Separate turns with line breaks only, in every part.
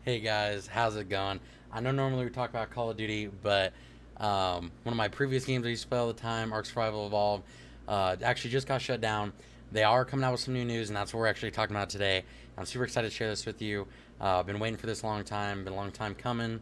Hey guys, how's it going? I know normally we talk about Call of Duty, but one of my previous games I used to play all the time, ARK Survival Evolved, actually just got shut down. They are coming out with some new news, and that's what we're actually talking about today. I'm super excited to share this with you. I've been waiting for this a long time, been a long time coming.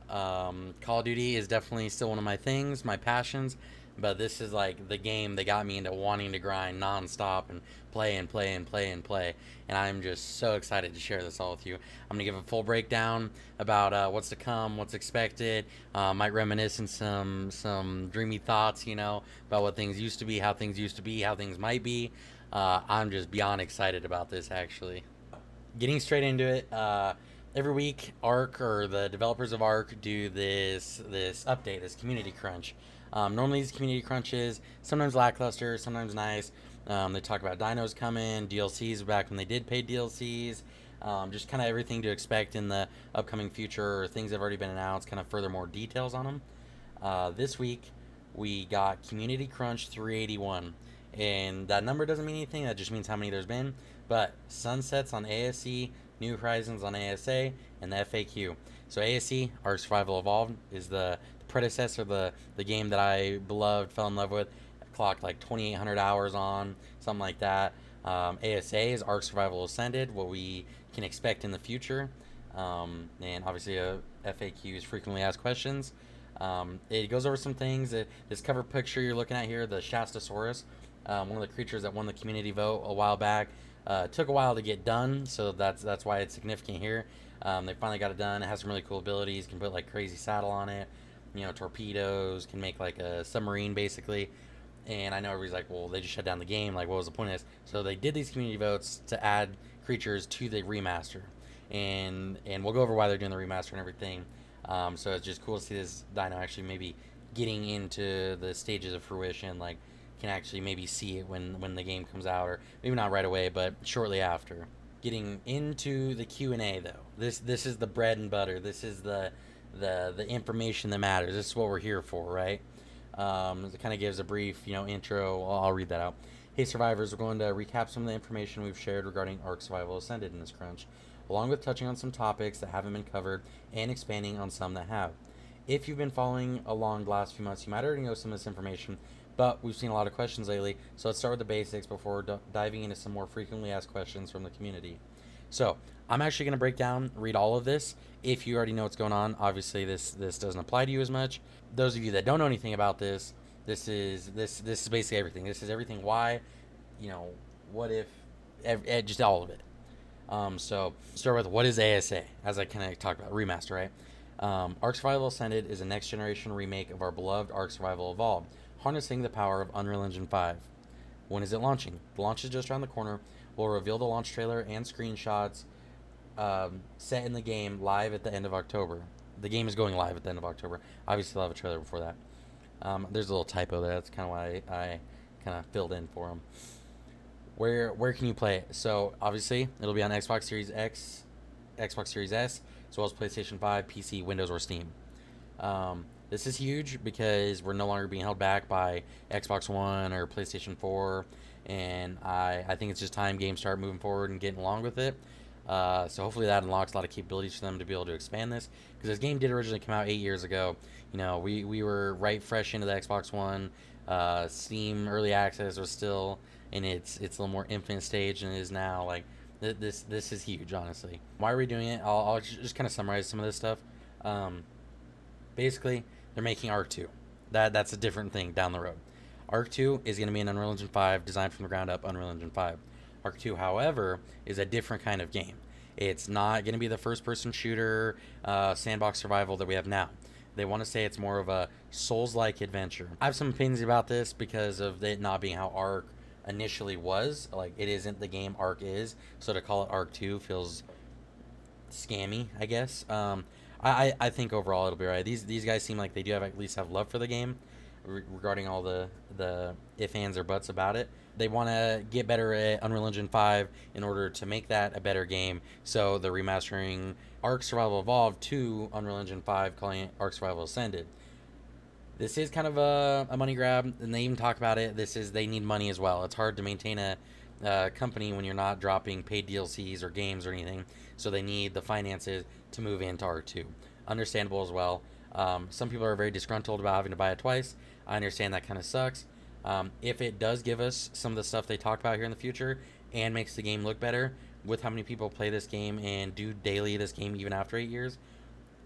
Call of Duty is definitely still one of my things, my passions, but this is like the game that got me into wanting to grind nonstop and play and play and play and play. And I'm just so excited to share this all with you. I'm gonna give a full breakdown about what's to come, what's expected. Might reminisce in some dreamy thoughts, about what things used to be, how things used to be, how things might be. I'm just beyond excited about this actually. Getting straight into it. Every week, ARK or the developers of ARK do this update, this community crunch. Normally, these community crunches sometimes lackluster, sometimes nice. They talk about dinos coming, DLCs back when they did pay DLCs, just kind of everything to expect in the upcoming future or things that have already been announced. Kind of further more details on them. This week, we got Community Crunch 381. And that number doesn't mean anything, that just means how many there's been. But Sunsets on ASE, New Horizons on ASA, and the FAQ. So ASE, ARK Survival Evolved, is the predecessor, the game that I beloved, fell in love with, clocked like 2,800 hours on, something like that. ASA is ARK Survival Ascended, what we can expect in the future. And obviously, FAQ is frequently asked questions. It goes over some things. This cover picture you're looking at here, the Shastasaurus, one of the creatures that won the community vote a while back. Took a while to get done, so that's why it's significant here. They finally got it done. It has some really cool abilities. Can put like crazy saddle on it, torpedoes. Can make like a submarine basically. And I know everybody's like, well, they just shut down the game. Like, what was the point of this? So they did these community votes to add creatures to the remaster, and we'll go over why they're doing the remaster and everything. So it's just cool to see this dino actually maybe getting into the stages of fruition. Like, can actually maybe see it when the game comes out, or maybe not right away, but shortly after. Getting into the Q&A though, this is the bread and butter. This is the information that matters. This is what we're here for, right? It kind of gives a brief intro. I'll read that out. Hey survivors, we're going to recap some of the information we've shared regarding ARK Survival Ascended in this crunch, along with touching on some topics that haven't been covered and expanding on some that have. If you've been following along the last few months, you might already know some of this information, but we've seen a lot of questions lately, so let's start with the basics before diving into some more frequently asked questions from the community. So, I'm actually going to break down, read all of this. If you already know what's going on, obviously this doesn't apply to you as much. Those of you that don't know anything about this is basically everything. This is everything. Why, what if, just all of it. So start with what is ASA, as I kind of talked about remaster, right? ARK Survival Ascended is a next generation remake of our beloved ARK Survival Evolved, harnessing the power of Unreal Engine 5. When is it launching? The launch is just around the corner. We'll reveal the launch trailer and screenshots set in the game live at the end of October. The game is going live at the end of October. Obviously, I'll have a trailer before that. There's a little typo there. That's kind of why I kind of filled in for them. Where can you play it? So obviously it'll be on Xbox Series X, Xbox Series S, as well as PlayStation 5, PC, Windows, or Steam. This is huge because we're no longer being held back by Xbox One or PlayStation 4, and I think it's just time games start moving forward and getting along with it. So hopefully that unlocks a lot of capabilities for them to be able to expand this, because this game did originally come out 8 years ago. We were right fresh into the Xbox One. Steam early access was still in its little more infant stage than it is now. Like, this is huge, honestly. Why are we doing it? I'll just kind of summarize some of this stuff. Basically, they're making ARK 2. That's a different thing down the road. ARK 2 is going to be an Unreal Engine 5, designed from the ground up Unreal Engine 5. ARK 2, however, is a different kind of game. It's not going to be the first-person shooter sandbox survival that we have now. They want to say it's more of a Souls-like adventure. I have some opinions about this because of it not being how ARK initially was. Like, it isn't the game ARK is, so to call it ARK 2 feels scammy, I guess. I think overall it'll be right. These guys seem like they do have at least have love for the game, regarding all the if, ands, or buts about it. They want to get better at Unreal Engine 5 in order to make that a better game. So they're remastering ARK Survival Evolved to Unreal Engine 5, calling it ARK Survival Ascended. This is kind of a money grab, and they even talk about it. They need money as well. It's hard to maintain a company when you're not dropping paid DLCs or games or anything. so they need the finances to move into R2. Understandable as well. Some people are very disgruntled about having to buy it twice. I understand that kind of sucks. If it does give us some of the stuff they talk about here in the future and makes the game look better with how many people play this game and do daily this game even after 8 years,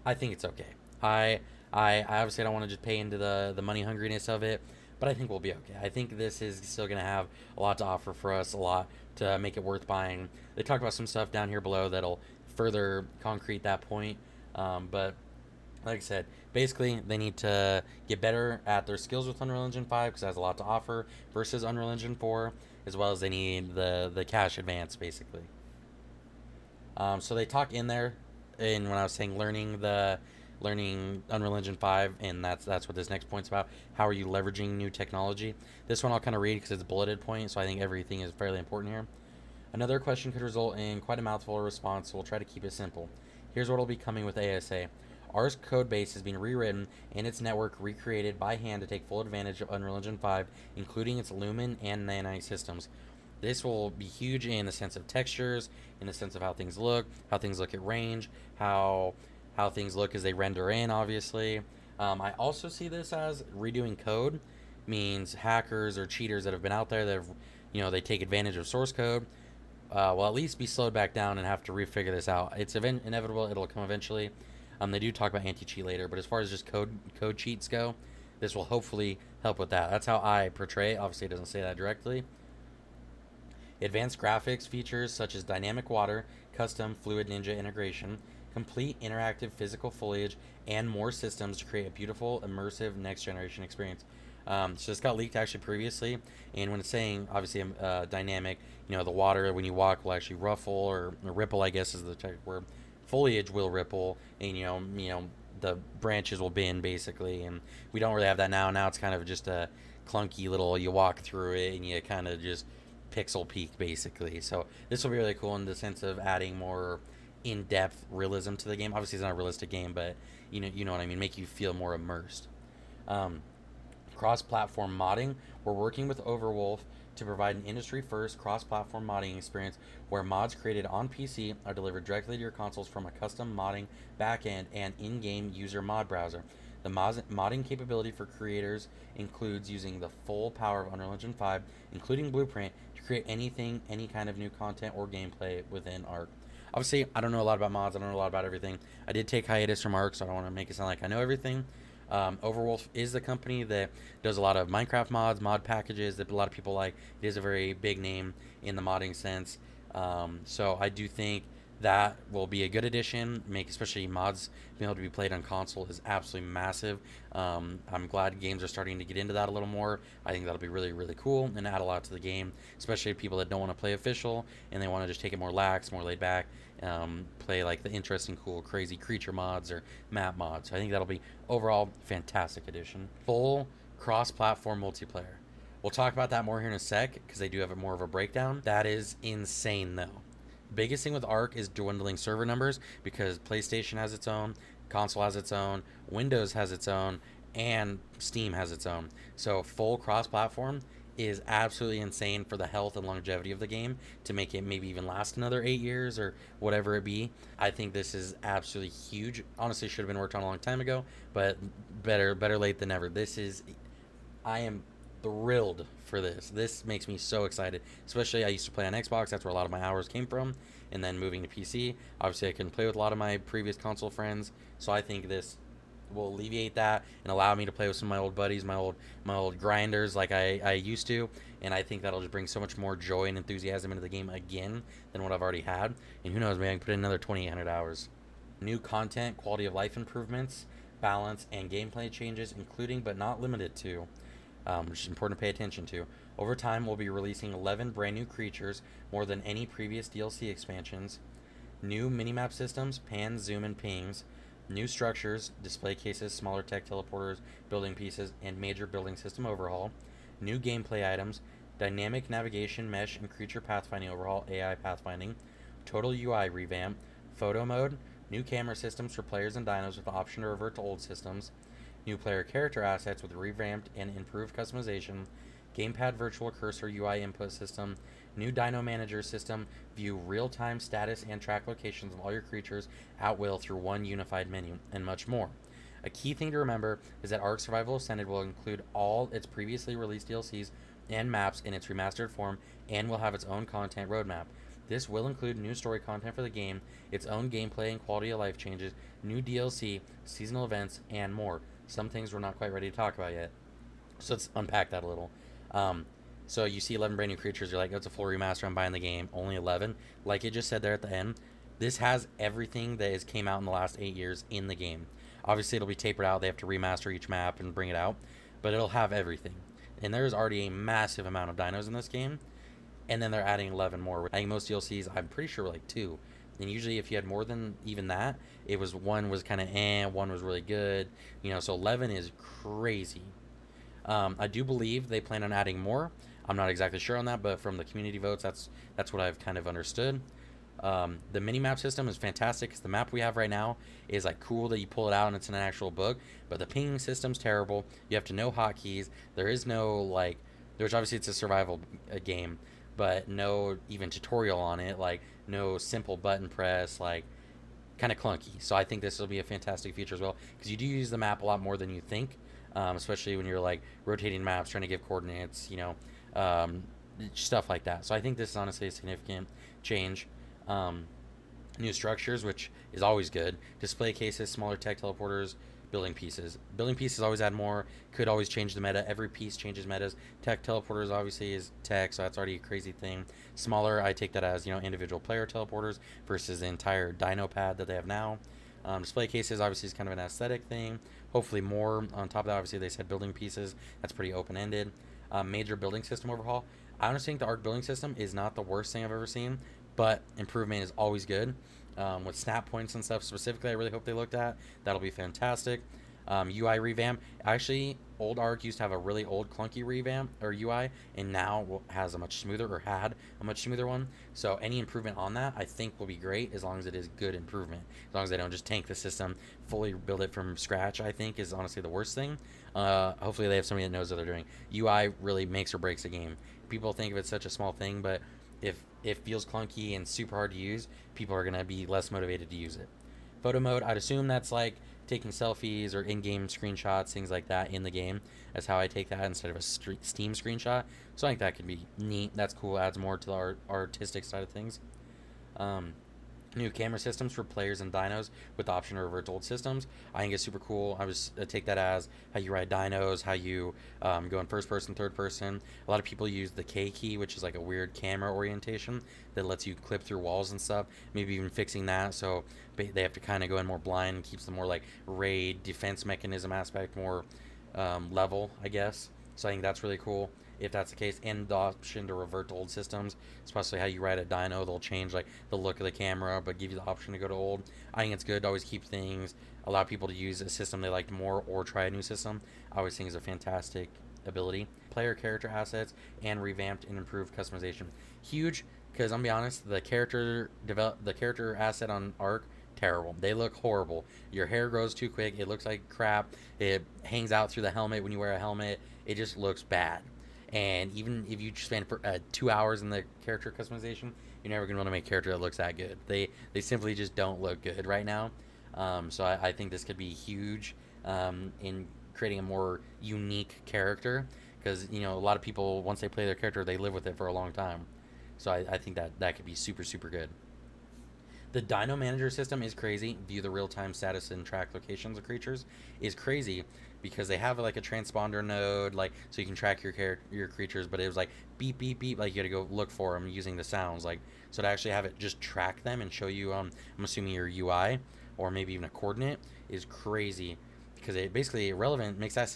I think it's okay. I I obviously don't want to just pay into the money hungriness of it, but I think we'll be okay. I think this is still going to have a lot to offer for us, a lot to make it worth buying. They talk about some stuff down here below that'll further concrete that point. But like I said, basically they need to get better at their skills with Unreal Engine 5 because it has a lot to offer versus Unreal Engine 4, as well as they need the cash advance basically. So they talk in there, and when I was saying learning Unreal Engine 5, and that's what this next point's about. How are you leveraging new technology? This one I'll kind of read because it's bulleted point, so I think everything is fairly important here. Another question could result in quite a mouthful of response, so we'll try to keep it simple. Here's what will be coming with ASA. ARK's code base has been rewritten and its network recreated by hand to take full advantage of Unreal Engine 5, including its Lumen and Nanite systems. This will be huge in the sense of textures, in the sense of how things look at range, how things look as they render in, obviously. I also see this as redoing code means hackers or cheaters that have been out there that have, they take advantage of source code. Will at least be slowed back down and have to refigure this out. It's inevitable. It'll come eventually. They do talk about anti-cheat later, but as far as just code cheats go, this will hopefully help with that. That's how I portray it. Obviously, it doesn't say that directly. Advanced graphics features such as dynamic water, custom Fluid Ninja integration, complete interactive physical foliage, and more systems to create a beautiful, immersive next-generation experience. So this got leaked actually previously, and when it's saying obviously dynamic, the water when you walk will actually ruffle or ripple, I guess is the technical word. Foliage will ripple, and the branches will bend basically, and we don't really have that now. Now it's kind of just a clunky little. You walk through it and you kind of just pixel peak basically. So this will be really cool in the sense of adding more in-depth realism to the game. Obviously, it's not a realistic game, but you know what I mean. Make you feel more immersed. Cross-platform modding. We're working with Overwolf to provide an industry-first cross-platform modding experience where mods created on PC are delivered directly to your consoles from a custom modding backend and in-game user mod browser. The modding capability for creators includes using the full power of Unreal Engine 5, including Blueprint, to create anything, any kind of new content or gameplay within ARK. Obviously, I don't know a lot about mods. I don't know a lot about everything. I did take hiatus from ARK, so I don't want to make it sound like I know everything. Overwolf is the company that does a lot of Minecraft mods, mod packages that a lot of people like. It is a very big name in the modding sense. So I do think that will be a good addition. Make especially mods being able to be played on console is absolutely massive. I'm glad games are starting to get into that a little more. I think that'll be really, really cool and add a lot to the game, especially people that don't want to play official and they want to just take it more lax, more laid back. Play like the interesting, cool, crazy creature mods or map mods. So I think that'll be overall fantastic addition. Full cross-platform multiplayer. We'll talk about that more here in a sec because they do have more of a breakdown. That is insane though. Biggest thing with ARK is dwindling server numbers because PlayStation has its own, console has its own, Windows has its own, and Steam has its own. So full cross-platform is absolutely insane for the health and longevity of the game to make it maybe even last another 8 years or whatever it be. I think this is absolutely huge. Honestly, should have been worked on a long time ago, but better late than never. I am thrilled for this. This makes me so excited. Especially I used to play on Xbox. That's where a lot of my hours came from. And then moving to PC, obviously I couldn't play with a lot of my previous console friends. So I think this will alleviate that and allow me to play with some of my old buddies, my old grinders like I used to. And I think that'll just bring so much more joy and enthusiasm into the game again than what I've already had. And who knows, maybe I can put in another 2,800 hours. New content, quality of life improvements, balance, and gameplay changes, including but not limited to, which is important to pay attention to. Over time, we'll be releasing 11 brand new creatures, more than any previous DLC expansions, new minimap systems, pan, zoom, and pings, new structures, display cases, smaller tech teleporters, building pieces, and major building system overhaul, new gameplay items, dynamic navigation, mesh, and creature pathfinding overhaul, AI pathfinding, total UI revamp, photo mode, new camera systems for players and dinos with the option to revert to old systems, new player character assets with revamped and improved customization, gamepad virtual cursor UI input system, New Dino Manager system, view real-time status and track locations of all your creatures at will through one unified menu, and much more. A key thing to remember is that ARK Survival Ascended will include all its previously released DLCs and maps in its remastered form, and will have its own content roadmap. This will include new story content for the game, its own gameplay and quality of life changes, new DLC, seasonal events, and more. Some things we're not quite ready to talk about yet. So let's unpack that a little. Um, so you see 11 brand new creatures. You're like, oh, it's a full remaster. I'm buying the game. Only 11. Like it just said there at the end, this has everything that has came out in the last 8 years in the game. Obviously, it'll be tapered out. They have to remaster each map and bring it out, but it'll have everything. And there's already a massive amount of dinos in this game, and then they're adding 11 more. Adding most DLCs, I'm pretty sure like 2. And usually, if you had more than even that, it was one was kind of one was really good. So 11 is crazy. I do believe they plan on adding more. I'm not exactly sure on that, but from the community votes, that's what I've kind of understood. The mini map system is fantastic because the map we have right now is like cool that you pull it out and it's in an actual book, but the pinging system's terrible. You have to know hotkeys. There is no there's obviously it's a survival game, but no even tutorial on it. Like no simple button press. Like kind of clunky. So I think this will be a fantastic feature as well because you do use the map a lot more than you think. Especially when you're like rotating maps, trying to give coordinates, stuff like that. So I think this is honestly a significant change. New structures, which is always good. Display cases, smaller tech teleporters, building pieces. Building pieces always add more, could always change the meta. Every piece changes metas. Tech teleporters obviously is tech, so that's already a crazy thing. Smaller, I take that as, individual player teleporters versus the entire dino pad that they have now. Display cases obviously is kind of an aesthetic thing. Hopefully more. On top of that, obviously they said building pieces. That's pretty open-ended. Major building system overhaul. I honestly think the ARK building system is not the worst thing I've ever seen, but improvement is always good. With snap points and stuff specifically, I really hope they looked at. That'll be fantastic. UI revamp. Actually, old ARK used to have a really old clunky revamp or UI, and now has a much smoother, or had a much smoother one. So any improvement on that, I think, will be great as long as it is good improvement. As long as they don't just tank the system, fully build it from scratch, I think is honestly the worst thing. Hopefully they have somebody that knows what they're doing. UI really makes or breaks a game. People think of it such a small thing, but if it feels clunky and super hard to use, people are going to be less motivated to use it. Photo mode, I'd assume that's like taking selfies or in-game screenshots, things like that in the game. That's how I take that instead of a Steam screenshot. So I think that could be neat. That's cool. Adds more to the artistic side of things. New camera systems for players and dinos with the option to revert to old systems. I think it's super cool. I take that as how you ride dinos, how you go in first person, third person. A lot of people use the K key, which is like a weird camera orientation that lets you clip through walls and stuff. Maybe even fixing that so they have to kind of go in more blind and keeps the more like raid defense mechanism aspect more level, I guess. So I think that's really cool if that's the case, and the option to revert to old systems, especially how you ride a dino. They'll change like the look of the camera, but give you the option to go to old. I think it's good to always keep things, allow people to use a system they liked more or try a new system. I always think is a fantastic ability. Player character assets and revamped and improved customization. Huge, because I'm gonna be honest, the character asset on ARK, terrible. They look horrible. Your hair grows too quick. It looks like crap. It hangs out through the helmet when you wear a helmet. It just looks bad. And even if you spend 2 hours in the character customization, you're never going to want to make a character that looks that good. They simply just don't look good right now. So I think this could be huge in creating a more unique character. Because, a lot of people, once they play their character, they live with it for a long time. So I think that could be super, super good. The Dino Manager system is crazy. View the real-time status and track locations of creatures is crazy because they have like a transponder node, like so you can track your creatures, but it was like beep beep beep, like you got to go look for them using the sounds, like so to actually have it just track them and show you I'm assuming your UI or maybe even a coordinate is crazy because it basically irrelevant makes that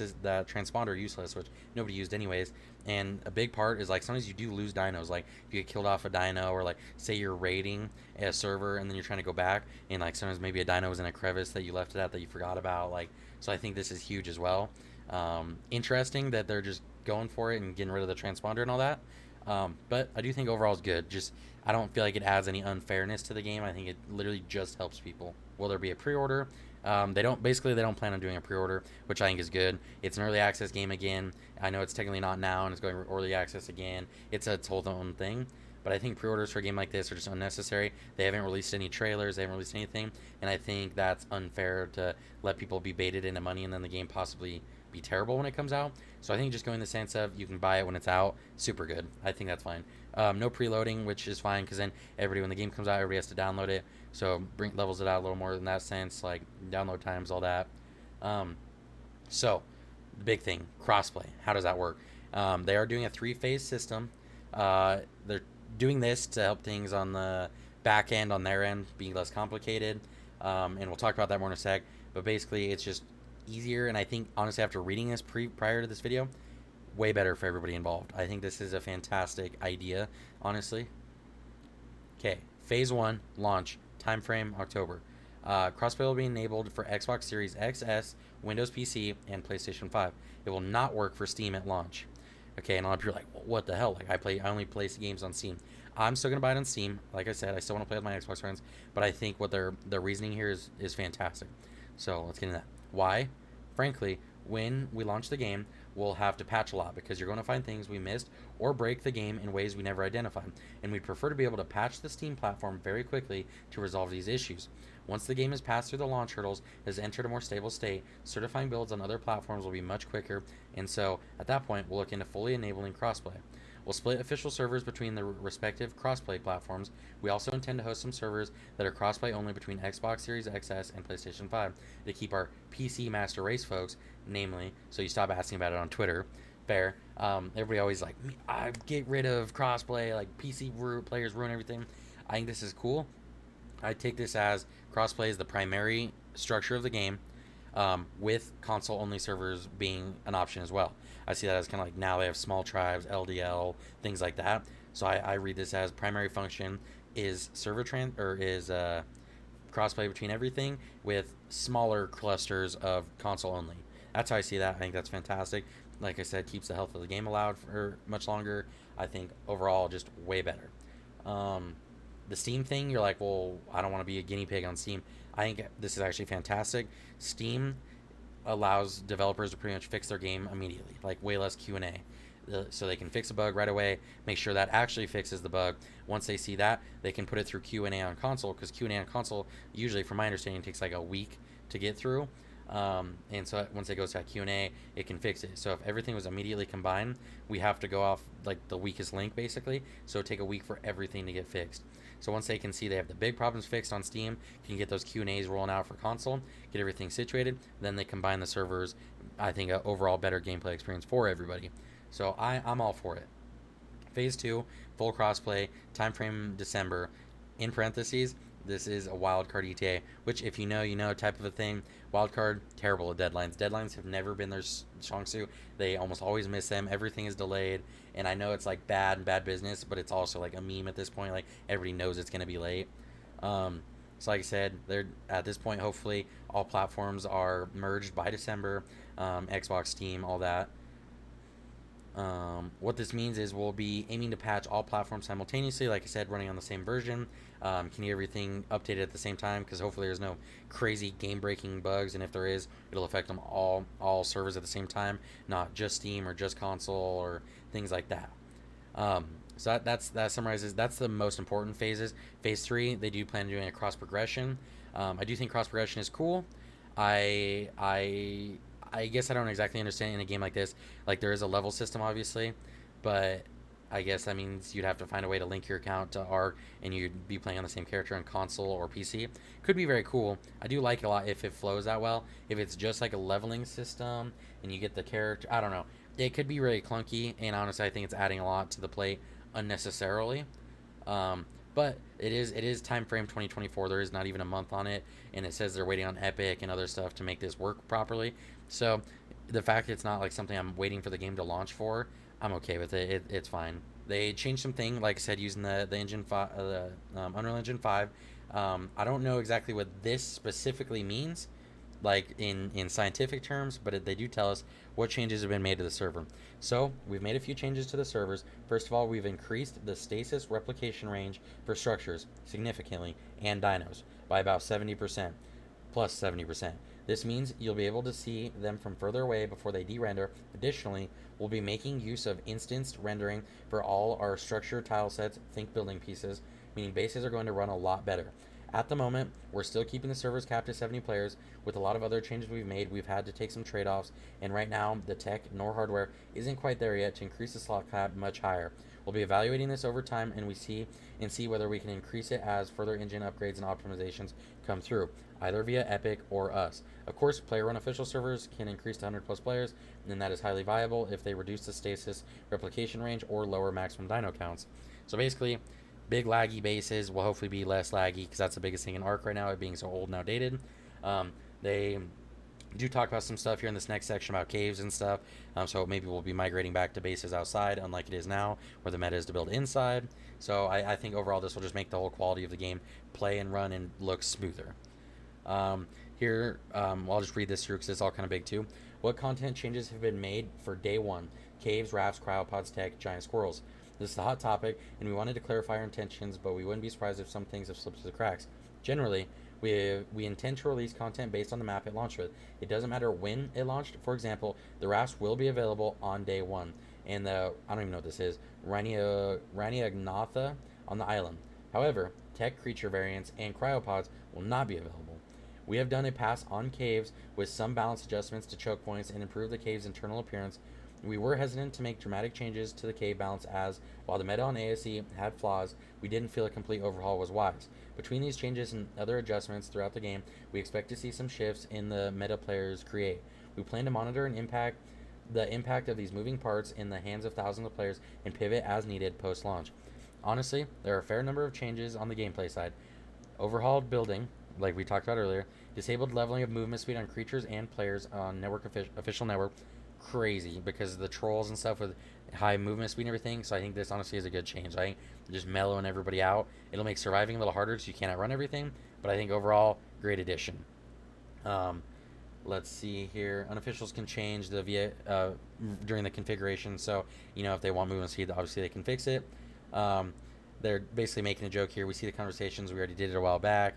transponder useless, which nobody used anyways. And a big part is like sometimes you do lose dinos, like if you get killed off a dino, or like say you're raiding a server and then you're trying to go back and like sometimes maybe a dino was in a crevice that you left it at that you forgot about, like so I think this is huge as well. Interesting that they're just going for it and getting rid of the transponder and all that. But I do think overall is good. Just I don't feel like it adds any unfairness to the game. I think it literally just helps people. Will there be a pre-order? They don't plan on doing a pre-order, which I think is good. It's an early access game again. I know it's technically not now and it's going early access again. It's its whole own thing. But I think pre-orders for a game like this are just unnecessary. They haven't released any trailers, they haven't released anything, and I think that's unfair to let people be baited into money and then the game possibly be terrible when it comes out. So I think just going the sense of you can buy it when it's out, super good. I think that's fine. No preloading, which is fine because then everybody, when the game comes out, everybody has to download it. So levels it out a little more in that sense, like download times, all that. Um, so the big thing, crossplay. How does that work? They are doing a 3-phase system. They're doing this to help things on the back end, on their end, being less complicated. And we'll talk about that more in a sec. But basically, it's just easier. And I think, honestly, after reading this prior to this video, way better for everybody involved. I think this is a fantastic idea, honestly. Okay, phase 1, launch, time frame, October. Crossplay will be enabled for Xbox Series XS, Windows PC, and PlayStation 5. It will not work for Steam at launch. Okay, and a lot of people are like, well, what the hell? Like, I only play games on Steam. I'm still gonna buy it on Steam. Like I said, I still want to play with my Xbox friends, but I think what their reasoning here is fantastic. So let's get into that. Why? Frankly, when we launch the game, we'll have to patch a lot because you're going to find things we missed or break the game in ways we never identified. And we'd prefer to be able to patch the Steam platform very quickly to resolve these issues. Once the game has passed through the launch hurdles, has entered a more stable state, certifying builds on other platforms will be much quicker, and so at that point we'll look into fully enabling crossplay. We'll split official servers between the respective crossplay platforms. We also intend to host some servers that are crossplay only between Xbox Series XS and PlayStation 5 to keep our PC master race folks, namely, so you stop asking about it on Twitter. Fair. Everybody always like, I get rid of crossplay, like PC players ruin everything. I think this is cool. I take this as crossplay is the primary structure of the game, with console-only servers being an option as well. I see that as kind of like now they have small tribes, LDL, things like that. So I read this as primary function is crossplay between everything with smaller clusters of console only. That's how I see that. I think that's fantastic. Like I said, keeps the health of the game allowed for much longer. I think overall just way better. The Steam thing, you're like, well, I don't want to be a guinea pig on Steam. I think this is actually fantastic. Steam allows developers to pretty much fix their game immediately, like way less Q&A. So they can fix a bug right away, make sure that actually fixes the bug. Once they see that, they can put it through Q&A on console, because Q&A on console usually, from my understanding, takes like a week to get through. And so once it goes to that Q&A, it can fix it. So if everything was immediately combined, we have to go off like the weakest link basically. So it'd take a week for everything to get fixed. So once they can see they have the big problems fixed on Steam, can get those Q&As rolling out for console, get everything situated, then they combine the servers. I think an overall better gameplay experience for everybody. So I'm all for it. Phase 2, full crossplay, time frame December. In parentheses, this is a wildcard ETA, which if you know type of a thing. Wildcard, terrible at deadlines. Deadlines have never been their strong suit. They almost always miss them. Everything is delayed. And I know it's like bad business, but it's also like a meme at this point. Like everybody knows it's going to be late. So like I said, they're at this point, hopefully all platforms are merged by December. Xbox, Steam, all that. What this means is we'll be aiming to patch all platforms simultaneously, like I said, running on the same version. Can get everything updated at the same time, because hopefully there's no crazy game-breaking bugs, and if there is, it'll affect them all servers at the same time, not just Steam or just console or things like that. So that summarizes. That's the most important phases. Phase 3, they do plan on doing a cross progression. I do think cross progression is cool. I guess I don't exactly understand in a game like this. Like, there is a level system, obviously, but I guess that means you'd have to find a way to link your account to ARK, and you'd be playing on the same character on console or PC. Could be very cool. I do like it a lot if it flows that well. If it's just like a leveling system and you get the character, I don't know. It could be really clunky, and honestly, I think it's adding a lot to the plate unnecessarily. But it is time frame 2024. There is not even a month on it, and it says they're waiting on Epic and other stuff to make this work properly. So the fact that it's not like something I'm waiting for the game to launch for, I'm okay with it. It's fine. They changed something, like I said, using the engine Unreal Engine 5. I don't know exactly what this specifically means, like in scientific terms, but they do tell us what changes have been made to the server. So we've made a few changes to the servers. First of all, we've increased the stasis replication range for structures significantly and dinos by about 70%. plus 70%. This means you'll be able to see them from further away before they de-render. Additionally, we'll be making use of instanced rendering for all our structured tile sets, think building pieces, meaning bases are going to run a lot better. At the moment, we're still keeping the servers capped to 70 players. With a lot of other changes we've made, we've had to take some trade-offs, and right now, the tech nor hardware isn't quite there yet to increase the slot cap much higher. We'll be evaluating this over time, and see whether we can increase it as further engine upgrades and optimizations come through, either via Epic or us. Of course, player-run official servers can increase to 100 plus players, and that is highly viable if they reduce the stasis replication range or lower maximum dino counts. So basically, big laggy bases will hopefully be less laggy, because that's the biggest thing in ARK right now, it being so old and outdated. They do talk about some stuff here in this next section about caves and stuff, so maybe we'll be migrating back to bases outside, unlike it is now, where the meta is to build inside. So I think overall this will just make the whole quality of the game play and run and look smoother. Here, I'll just read this through because it's all kind of big too. What content changes have been made for day one? Caves, rafts, cryopods, tech, giant squirrels. This is a hot topic, and we wanted to clarify our intentions, but we wouldn't be surprised if some things have slipped through the cracks. Generally, we intend to release content based on the map it launched with. It doesn't matter when it launched. For example, the rafts will be available on day one, and I don't even know what this is, Raniagnatha on the island. However, tech creature variants and cryopods will not be available. We have done a pass on caves with some balance adjustments to choke points and improve the cave's internal appearance. We were hesitant to make dramatic changes to the cave balance as, while the meta on ASE had flaws, we didn't feel a complete overhaul was wise. Between these changes and other adjustments throughout the game, we expect to see some shifts in the meta players create. We plan to monitor the impact of these moving parts in the hands of thousands of players and pivot as needed post-launch. Honestly, there are a fair number of changes on the gameplay side. Overhauled building, like we talked about earlier, disabled leveling of movement speed on creatures and players on official network. Crazy because of the trolls and stuff with high movement speed and everything. So I think this honestly is a good change. I think just mellowing everybody out. It'll make surviving a little harder because you cannot run everything, but I think overall great addition. Let's see here. Unofficials can change the during the configuration. So if they want movement speed, obviously they can fix it. They're basically making a joke here. We see the conversations. We already did it a while back.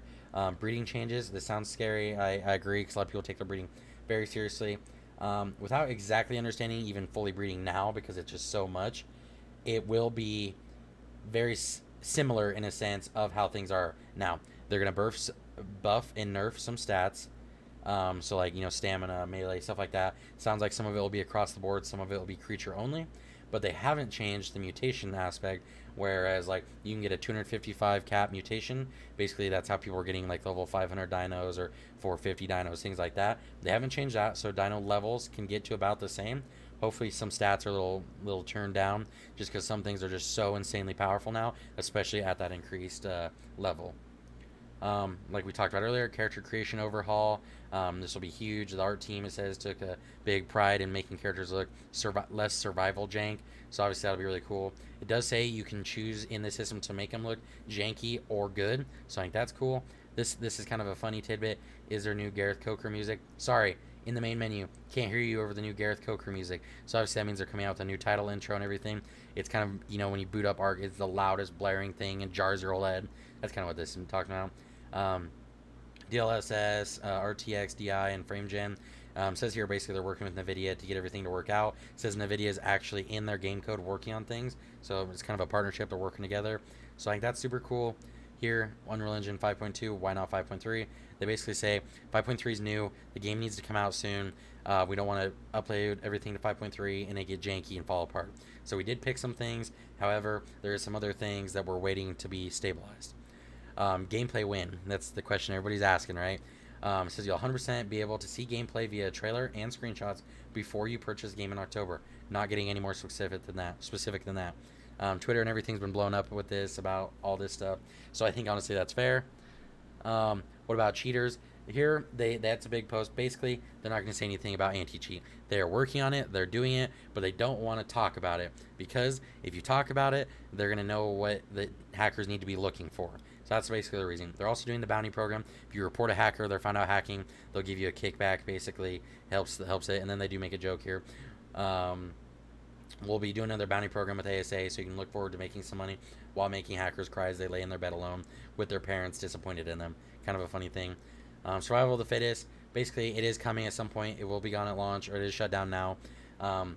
Breeding changes. This sounds scary. I agree because a lot of people take their breeding very seriously. Without exactly understanding even fully breeding now, because it's just so much, it will be very similar in a sense of how things are now. They're going to buff and nerf some stats. So like, stamina, melee, stuff like that. Sounds like some of it will be across the board, some of it will be creature only, but they haven't changed the mutation aspect, whereas like you can get a 255 cap mutation. Basically that's how people are getting like level 500 dinos or 450 dinos, things like that. They haven't changed that, so dino levels can get to about the same. Hopefully some stats are a little turned down, just because some things are just so insanely powerful now, especially at that increased level. Like we talked about earlier, character creation overhaul. This will be huge. The art team, it says, took a big pride in making characters look less survival jank, so obviously that'll be really cool. It does say you can choose in the system to make them look janky or good, so I think that's cool. This is kind of a funny tidbit. Is there new Gareth Coker music? Sorry, in the main menu, can't hear you over the new Gareth Coker music. So obviously that means they're coming out with a new title intro and everything. It's kind of, when you boot up ARK, it's the loudest blaring thing and jars your whole head. That's kind of what this is talking about. DLSS, RTX, DI, and FrameGen. Says here basically they're working with NVIDIA to get everything to work out. Says NVIDIA is actually in their game code working on things, so it's kind of a partnership. They're working together, so I think that's super cool. Here, Unreal Engine 5.2, why not 5.3? They basically say 5.3 is new, the game needs to come out soon. We don't want to upload everything to 5.3 and it get janky and fall apart. So we did pick some things, however, there are some other things that we're waiting to be stabilized. Gameplay win, that's the question everybody's asking, right? It says you'll 100% be able to see gameplay via trailer and screenshots before you purchase the game in October. Not getting any more specific than that. Twitter and everything's been blown up with this about all this stuff, so I think honestly that's fair. What about cheaters? Here, that's a big post. Basically, they're not going to say anything about anti-cheat. They're working on it, they're doing it, but they don't want to talk about it, because if you talk about it, they're going to know what the hackers need to be looking for. So that's basically the reason. They're also doing the bounty program. If you report a hacker, they're found out hacking, they'll give you a kickback, basically. Helps it, and then they do make a joke here. We'll be doing another bounty program with ASA, so you can look forward to making some money while making hackers cry as they lay in their bed alone with their parents disappointed in them. Kind of a funny thing. Survival of the Fittest, basically, it is coming at some point. It will be gone at launch, or it is shut down now. Um,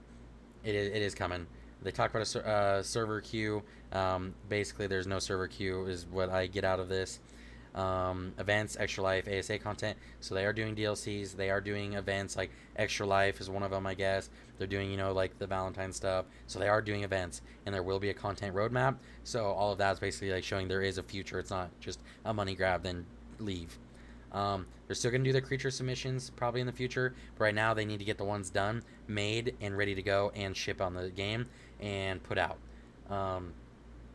it is coming. They talk about a server queue. Basically, there's no server queue, is what I get out of this. Events, Extra Life, ASA content. So they are doing DLCs. They are doing events, like Extra Life is one of them, I guess. They're doing, like the Valentine stuff. So they are doing events, and there will be a content roadmap. So all of that is basically like showing there is a future. It's not just a money grab, then leave. They're still going to do the creature submissions probably in the future, but right now they need to get the ones done, made, and ready to go and ship on the game and put out. Um,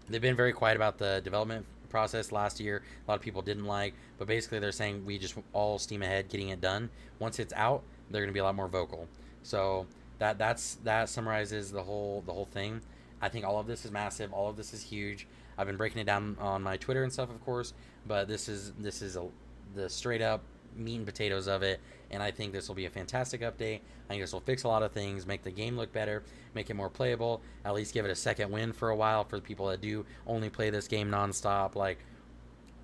they've been very quiet about the development process last year. A lot of people didn't like, but basically they're saying we just all steam ahead getting it done. Once it's out, they're going to be a lot more vocal. So that summarizes the whole thing. I think all of this is massive. All of this is huge. I've been breaking it down on my Twitter and stuff, of course, but this is the straight up meat and potatoes of it, and I think this will be a fantastic update. I think this will fix a lot of things, make the game look better, make it more playable, at least give it a second win for a while for the people that do only play this game nonstop. Like,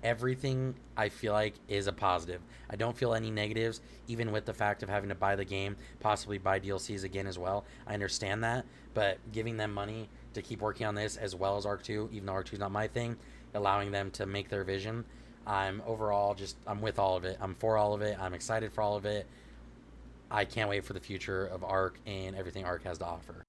everything I feel like is a positive. I don't feel any negatives, even with the fact of having to buy the game, possibly buy DLCs again as well. I understand that, but giving them money to keep working on this as well as ARK 2, even though ARK 2 is not my thing, allowing them to make their vision, I'm overall I'm with all of it. I'm for all of it. I'm excited for all of it. I can't wait for the future of ARK and everything ARK has to offer.